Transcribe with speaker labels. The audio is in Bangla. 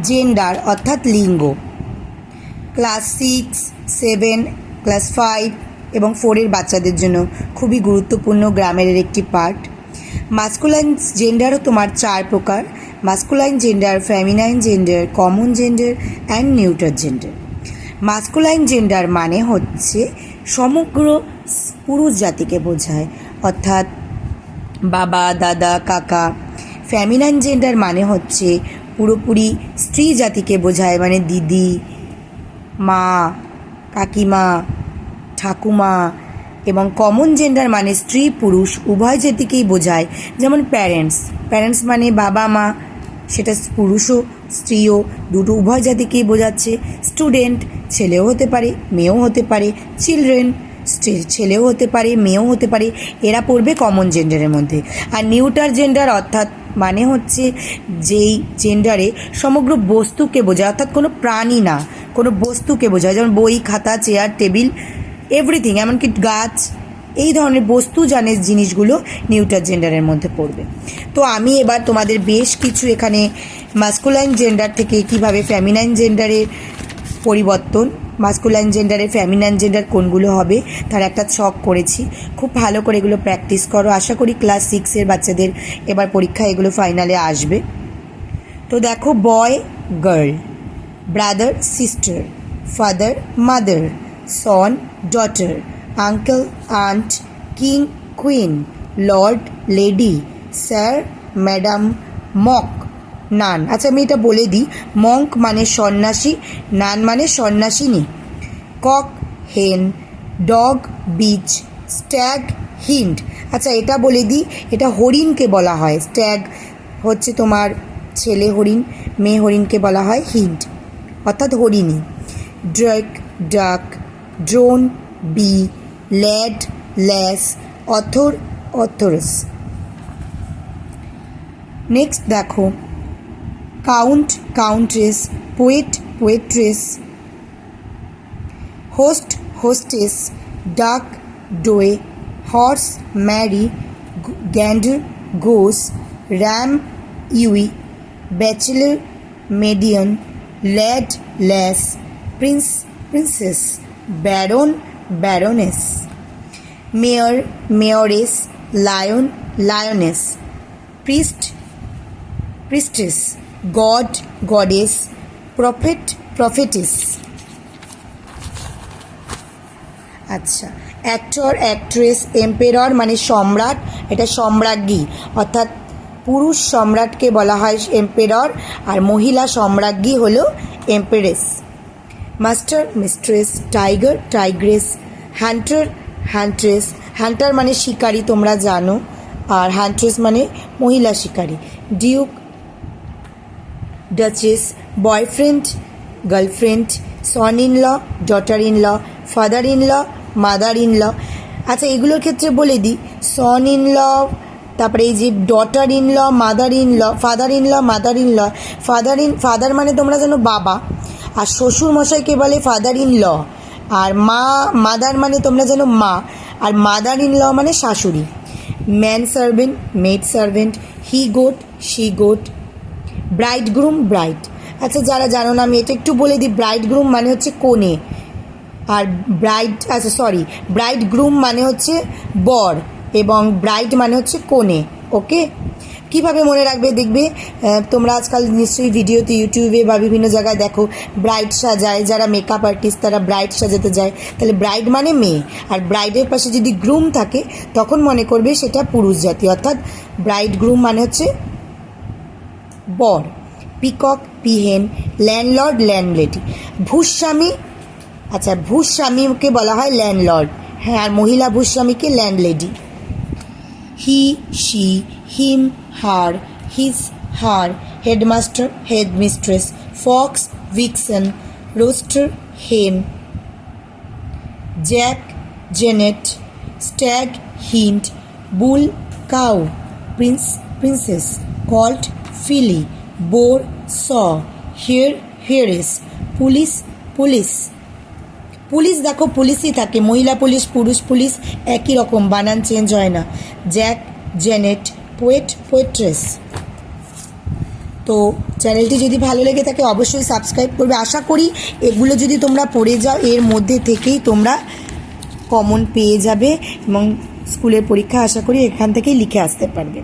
Speaker 1: জেন্ডার অর্থাৎ লিঙ্গ। ক্লাস 6, 7, ক্লাস 5 এবং 4-এর বাচ্চাদের জন্য খুবই গুরুত্বপূর্ণ গ্রামারের একটি পার্ট। মাস্কুলাইন জেন্ডারও তোমার 4 প্রকার: masculine gender, feminine gender, common gender and neuter gender. Masculine gender মানে হচ্ছে সমগ্র পুরুষ জাতিকে বোঝায়, অর্থাৎ বাবা, দাদা, কাকা। ফেমিনাইন জেন্ডার মানে হচ্ছে পুরোপুরি স্ত্রী জাতিকে বোঝায়, মানে দিদি, মা, কাকিমা, ঠাকুমা। এবং কমন জেন্ডার মানে স্ত্রী পুরুষ উভয় জাতিকেই বোঝায়, যেমন প্যারেন্টস মানে বাবা মা, সেটা পুরুষও স্ত্রীও দুটো উভয় জাতিকেই বোঝাচ্ছে। স্টুডেন্ট ছেলেও হতে পারে মেয়েও হতে পারে। চিলড্রেন ছেলেও হতে পারে মেয়েও হতে পারে, এরা পড়বে কমন জেন্ডারের মধ্যে। আর নিউটার জেন্ডার অর্থাৎ মানে হচ্ছে যেই জেন্ডারে সমগ্র বস্তুকে বোঝায়, অর্থাৎ কোনো প্রাণী না, কোনো বস্তুকে বোঝায়, যেমন বই, খাতা, চেয়ার, টেবিল, এভরিথিং, এমনকি গাছ, এই ধরনের বস্তু জিনিসগুলো নিউটার জেন্ডারের মধ্যে পড়বে। তো আমি এবার তোমাদের বেশ কিছু এখানে মাস্কুলাইন জেন্ডার থেকে কিভাবে ফেমিনাইন জেন্ডারের পরিবর্তন, মাস্কুলাইন জেন্ডারে ফেমিনাইন জেন্ডার কোনগুলো হবে তার একটা ছক করেছি। খুব ভালো করে এগুলো প্র্যাকটিস করো। আশা করি ক্লাস 6-এর বাচ্চাদের এবার পরীক্ষা এগুলো ফাইনালে আসবে। তো দেখো, boy girl, brother sister, father mother, son daughter, uncle aunt, king queen, lord lady, sir madam, monk nun. আচ্ছা, আমি এটা বলে দিই, মঙ্ক মানে সন্ন্যাসী, নান মানে সন্ন্যাসিনী। কক হেন, ডগ বিচ, স্ট্যাগ হিন্ড। আচ্ছা, এটা বলে দিই, এটা হরিণকে বলা হয়। স্ট্যাগ হচ্ছে তোমার ছেলে হরিণ, মেয়ে হরিণকে বলা হয় হিন্ড, অর্থাৎ হরিণী। Drake duck, drone bee, lad lass, author authoress. Next দেখো, count countess, poet poetess, host hostess, duck doe, horse mare, gander goose, ram ewe, bachelor maiden, lad lass, prince princess, baron baroness, mayor mayoress, lion lioness, priest priestess, god goddess, prophet prophetess. আচ্ছা, অ্যাক্টর অ্যাক্ট্রেস, এম্পেরর মানে সম্রাট, এটা সম্রাজ্ঞী, অর্থাৎ পুরুষ সম্রাটকে বলা হয় এম্পেরর, আর মহিলা সম্রাজ্ঞী হলো empress. Master mistress, tiger tigress, hunter huntress, hunter মানে শিকারী তোমরা জানো, আর হান্ট্রেস মানে মহিলা শিকারী। Duke duchess, boyfriend girlfriend, son in law daughter in law, father in law mother in law. আচ্ছা, এগুলোর ক্ষেত্রে বলে দিই, সন ইন ল, তারপরে এই যে daughter in law, mother in law, father in law, mother in law. Father মানে তোমরা জানো বাবা, আর শ্বশুর মশাইকে বলে ফাদার ইন ল। আর মাদার মানে তোমরা জানো মা, আর মাদার ইন ল মানে শাশুড়ি। Man servant, maid servant, he goat, she goat. Bride groom bride. আচ্ছা, যারা জানো না আমি এটা একটু বলে দিই, ব্রাইড গ্রুম মানে হচ্ছে কনে, আর ব্রাইড গ্রুম মানে হচ্ছে বর, এবং ব্রাইড মানে হচ্ছে কনে। ওকে, কিভাবে মনে রাখবে দেখবে, তোমরা আজকাল নিশ্চয়ই ভিডিওতে ইউটিউবে বা বিভিন্ন জায়গায় দেখো ব্রাইড সাজায়, যারা মেকআপ আর্টিস্ট তারা ব্রাইড সাজাতে যায়, তাহলে ব্রাইড মানে মেয়ে, আর ব্রাইডের পাশে যদি গ্রুম থাকে তখন মনে করবে সেটা পুরুষ জাতি, অর্থাৎ ব্রাইড গ্রুম মানে হচ্ছে বর। Peacock peahen, landlord landlady. ভূস্বামী, আচ্ছা ভূস্বামীকে বলা হয় ল্যান্ডলর্ড, হ্যাঁ, আর মহিলা ভূস্বামীকে landlady. He she, him her, his her, headmaster headmistress, fox vixen, rooster hen, jack jennet, stag hind, bull cow, prince princess, colt filly, boar sow, heir heiress, police police. Police দেখো পুলিশই থাকে, মহিলা পুলিশ পুরুষ পুলিশ একই রকম, বানান চেঞ্জ হয় না। Jack জেনেট, poet পোয়েট্রেস। তো চ্যানেলটি যদি ভালো লেগে থাকে অবশ্যই সাবস্ক্রাইব করবে। আশা করি এগুলো যদি তোমরা পড়ে যাও এর মধ্যে থেকেই তোমরা কমন পেয়ে যাবে এবং স্কুলের পরীক্ষা আশা করি এখান থেকেই লিখে আসতে পারবে।